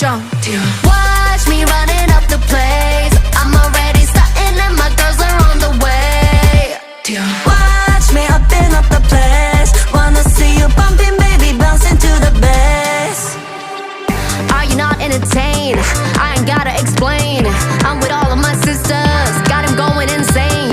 jump. Watch me running up the place. I'm already starting and my girls are on the way. Watch me upping up the place. Wanna see you bumping, baby, bouncing to the bass. Are you not entertained? I ain't gotta explain. I'm with all of my sisters, got him going insane.